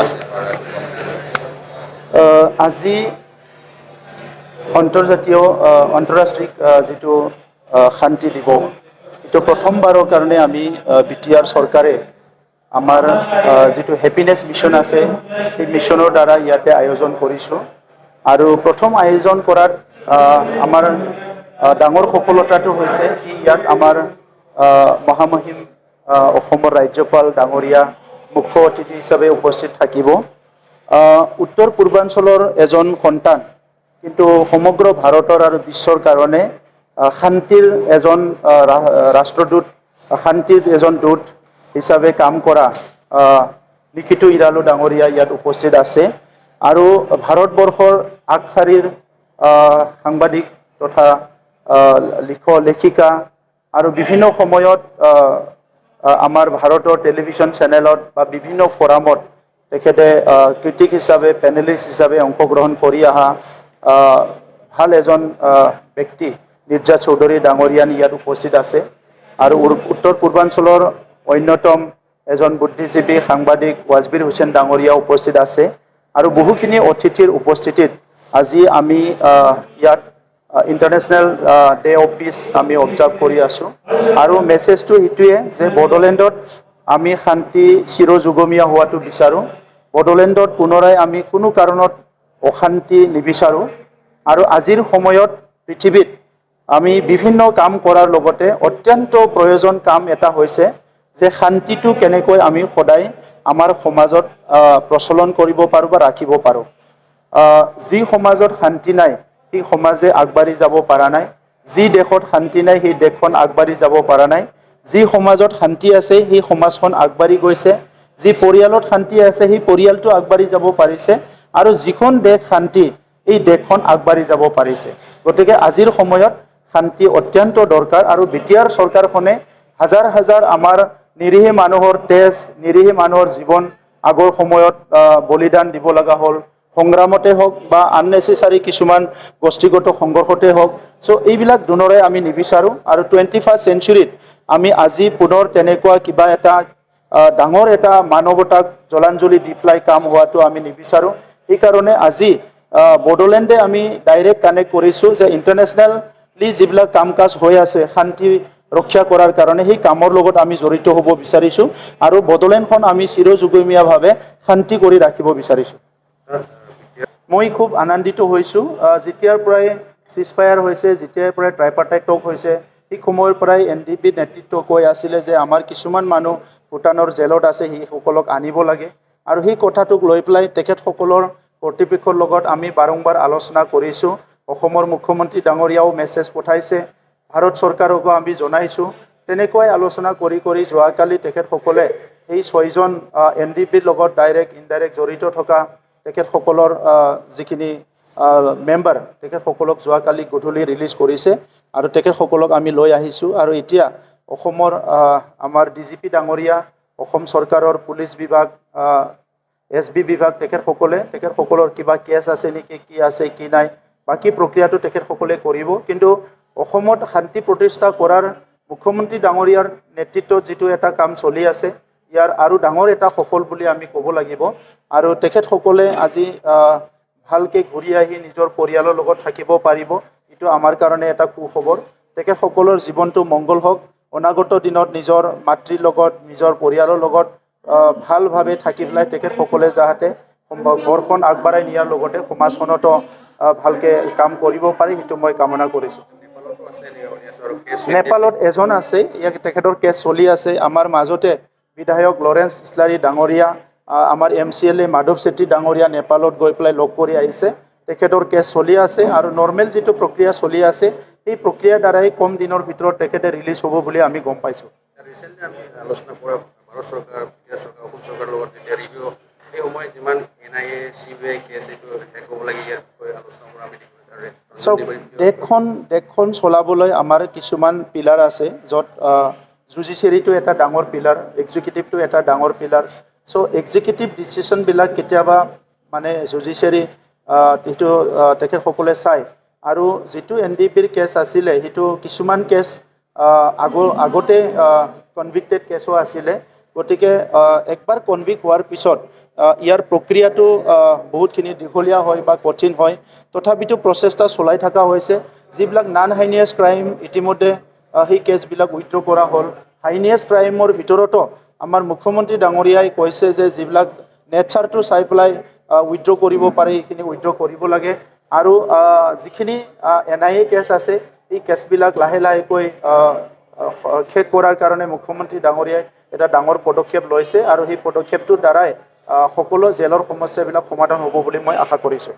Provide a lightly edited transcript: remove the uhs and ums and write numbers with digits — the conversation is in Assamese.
আছে আজি আন্তৰ্জাতীয় আন্তঃৰাষ্ট্ৰীয় যেটো শান্তি দিৱস এটো প্ৰথমবাৰৰ কাৰণে আমি বিটিআৰ চৰকাৰে আমাৰ যেটো হ্যাপিনেস মিশন আছে এই মিশনৰ দ্বাৰা ইয়াতে আয়োজন কৰিছো আৰু প্ৰথম আয়োজন কৰাত আমাৰ ডাঙৰ সফলতাটো হৈছে কি ইয়াত আমাৰ মহামহিম অসমৰ ৰাজ্যপাল ডাঙৰীয়া মুখ্য অতিথি হিচাপে উপস্থিত থাকিব উত্তৰ পূৰ্বাঞ্চলৰ এজন সন্তান কিন্তু সমগ্ৰ ভাৰতৰ আৰু বিশ্বৰ কাৰণে শান্তিৰ এজন ৰাষ্ট্ৰদূত শান্তিৰ এজন দূত হিচাপে কাম কৰা নিকিতু ইৰালু ডাঙৰীয়া ইয়াত উপস্থিত আছে আৰু ভাৰতবৰ্ষৰ আগশাৰীৰ সাংবাদিক তথা লেখিকা আৰু বিভিন্ন সময়ত আমাৰ ভাৰতৰ টেলিভিছন চেনেলত বা বিভিন্ন ফৰামত তেখেতে ক্ৰিটিক হিচাপে পেনেলিষ্ট হিচাপে অংশগ্ৰহণ কৰি অহা ভাল এজন ব্যক্তি নিৰ্জা চৌধুৰী ডাঙৰীয়ান ইয়াত উপস্থিত আছে আৰু উত্তৰ পূৰ্বাঞ্চলৰ অন্যতম এজন বুদ্ধিজীৱী সাংবাদিক ৱাজবিৰ হুছেইন ডাঙৰীয়া উপস্থিত আছে আৰু বহুখিনি অতিথিৰ উপস্থিতিত আজি আমি ইয়াত ইন্টাৰনেশ্যনেল ডে অফ পিচ আমি অবজাৰ্ভ কৰি আছো আৰু মেছেজটো এটোৱে যে বড়োলেণ্ডত আমি শান্তি চিৰযুগমীয়া হোৱাটো বিচাৰো বড়োলেণ্ডত পুনৰাই আমি কোনো কাৰণত অশান্তি নিবিচাৰো আৰু আজিৰ সময়ত পৃথিৱীত আমি বিভিন্ন কাম কৰাৰ লগতে অত্যন্ত প্ৰয়োজন কাম এটা হৈছে যে শান্তিটো কেনেকৈ আমি সদায় আমাৰ সমাজত প্ৰচলন কৰিব পাৰো বা ৰাখিব পাৰো যি সমাজত শান্তি নাই সেই সমাজে আগবাঢ়ি যাব পৰা নাই যি দেশত শান্তি নাই সেই দেশখন আগবাঢ়ি যাব পৰা নাই যি সমাজত শান্তি আছে সেই সমাজখন আগবাঢ়ি গৈছে যি পৰিয়ালত শান্তি আছে সেই পৰিয়ালটো আগবাঢ়ি যাব পাৰিছে আৰু যিখন দেশ শান্তি এই দেশখন আগবাঢ়ি যাব পাৰিছে গতিকে আজিৰ সময়ত শান্তি অত্যন্ত দৰকাৰ আৰু বিটিআৰ চৰকাৰখনে হাজাৰ হাজাৰ আমাৰ নিৰীহ মানুহৰ তেজ নিৰীহ মানুহৰ জীৱন আগৰ সময়ত বলিদান দিব লগা হ'ল সংগ্ৰামতে হওক বা আননেসেসাৰী কিছুমান গোষ্ঠীগত সংঘৰ্ষতে হওক সো এইবিলাক দুনৰে আমি নিবিচাৰো আৰু 21st চেঞ্চুৰীত আমি আজি পুনৰ তেনেকুৱা কিবা এটা ডাঙৰ এটা মানৱতাক জলাঞ্জলি দি পেলাই কাম হোৱাটো আমি নিবিচাৰো এই কাৰণে আজি বড়োলেণ্ডে আমি ডাইৰেক্ট কানেক্ট কৰিছো যে ইন্টাৰনেশ্যনেলি যিবিলাক কাম কাজ হৈ আছে শান্তি ৰক্ষা কৰাৰ কাৰণে সেই কামৰ লগত আমি জড়িত হ'ব বিচাৰিছো আৰু বড়োলেণ্ডখন আমি চিৰযুগমীয়াভাৱে শান্তি কৰি ৰাখিব বিচাৰিছো মই খুব আনন্দিত হৈছো যেতিয়াৰ পৰাই সিজফায়াৰ হৈছে যেতিয়াৰ পৰাই ট্ৰাইপাৰ্টাইট টক হৈছে এই সময়ৰ পৰাই এনডিপি নেতৃত্ব কৈ আছিলে যে আমাৰ কিছুমান মানুহ ভূটানৰ জেলত আছে সেইসকলক আনিব লাগে আৰু সেই কথাটোক লৈ পেলাই তেখেতসকলৰ কৰ্তৃপক্ষৰ লগত আমি বাৰংবাৰ আলোচনা কৰিছো অসমৰ মুখ্যমন্ত্ৰী ডাঙৰীয়াও মেছেজ পঠাইছে ভাৰত চৰকাৰকো আমি জনাইছো তেনেকৈ আলোচনা কৰি যোৱাকালি তেখেতসকলে এই 6জন এনডিপিৰ লগত ডাইৰেক্ট ইনডাইৰেক্ট জড়িত থকা তেখেতসকলৰ যিখিনি মেম্বাৰ তেখেতসকলক যোৱাকালি গধূলি ৰিলিজ কৰিছে আৰু তেখেতসকলক আমি লৈ আহিছো আৰু এতিয়া অসমৰ আমাৰ ডিজিপি ডাঙৰীয়া অসম চৰকাৰৰ পুলিচ বিভাগ এছবি বিভাগ তেখেতসকলৰ কিবা কেছ আছে নেকি কি আছে কি নাই বাকি প্ৰক্ৰিয়াটো তেখেতসকলে কৰিব কিন্তু অসমত শান্তি প্ৰতিষ্ঠা কৰাৰ মুখ্যমন্ত্ৰী ডাঙৰীয়াৰ নেতৃত্বত যেটো এটা কাম চলি আছে ইয়াৰ আৰু ডাঙৰ এটা সফল বুলি আমি ক'ব লাগিব আৰু তেখেতসকলে আজি ভালকে ঘূৰি আহি নিজৰ পৰিয়ালৰ লগত থাকিব পাৰিব এটো আমাৰ কাৰণে এটা সুখবৰ তেখেতসকলৰ জীৱনটো মংগল হওক অনাগত দিনত নিজৰ মাতৃৰ লগত নিজৰ পৰিয়ালৰ লগত ভালভাৱে থাকি পেলাই তেখেতসকলে যাহাতে ঘৰখন আগবঢ়াই নিয়াৰ লগতে সমাজখনতো ভালকে কাম কৰিব পাৰি সেইটো মই কামনা কৰিছো নেপালত এজন আছে ইয়াক তেখেতৰ কেছ চলি আছে আমাৰ মাজতে বিধায়ক লৰেন্স ইছলাৰী ডাঙৰীয়া আমাৰ এমচিএলএ মাধৱ সেট্টি ডাঙৰীয়া নেপালত গৈ পেলাই লগ কৰি আহিছে তেখেতৰ কেছ চলি আছে আৰু নৰ্মেল যেটো প্ৰক্ৰিয়া চলি আছে এই প্ৰক্ৰিয়াৰ দ্বাৰাই কম দিনৰ ভিতৰত তেখেতে ৰিলিজ হ'ব বুলি আমি গম পাইছো ৰিসেন্টলি আমি আলোচনা কৰা ভাৰত চৰকাৰ বিটিআৰ চৰকাৰ অসম চৰকাৰৰ লগত যেতিয়া ৰিভিউ এই সময়ত যিমান এনআইএ চিবিআই কেছ এইটো শেষ হ'ব লাগে ইয়াৰ বিষয়ে আলোচনা কৰা আমি দেশখন চলাবলৈ আমাৰ কিছুমান পিলাৰ আছে য'ত জুডিচিয়াৰীটো এটা ডাঙৰ পিলাৰ এক্সিকিউটিভটো এটা ডাঙৰ পিলাৰ সো এক্সিকিউটিভ ডিচিশনবিলাক কেতিয়াবা মানে জুডিচিয়াৰী এইটো তেখেতসকলে চাই আৰু যেটো এনডিপিৰ কেছ আছিলে সেইটো কিছুমান কেছ আগতে কনভিক্টেড কেছো আছিলে গতিকে একবাৰ কনভিক্ট হোৱাৰ পিছত ইয়াৰ প্ৰক্ৰিয়াটো বহুতখিনি দীঘলীয়া হয় বা কঠিন হয় তথাপিতো প্ৰচেষ্টা চলাই থকা হৈছে যিবিলাক নান হাইনিয়াছ ক্ৰাইম ইতিমধ্যে সেই কেছবিলাক উইথড্ৰ কৰা হ'ল হাইনিয়াছ ক্ৰাইমৰ ভিতৰতো আমাৰ মুখ্যমন্ত্ৰী ডাঙৰীয়াই কৈছে যে যিবিলাক নেচাৰটো চাই পেলাই উইথড্ৰ কৰিব পাৰে এইখিনি উইথড্ৰ কৰিব লাগে আৰু যিখিনি NIA কেছ আছে এই কেছবিলাক লাহে লাহেকৈ শেষ কৰাৰ কাৰণে মুখ্যমন্ত্ৰী ডাঙৰীয়াই এটা ডাঙৰ পদক্ষেপ লৈছে আৰু সেই পদক্ষেপটোৰ দ্বাৰাই সকলো জেলৰ সমস্যাবিলাক সমাধান হ'ব বুলি মই আশা কৰিছোঁ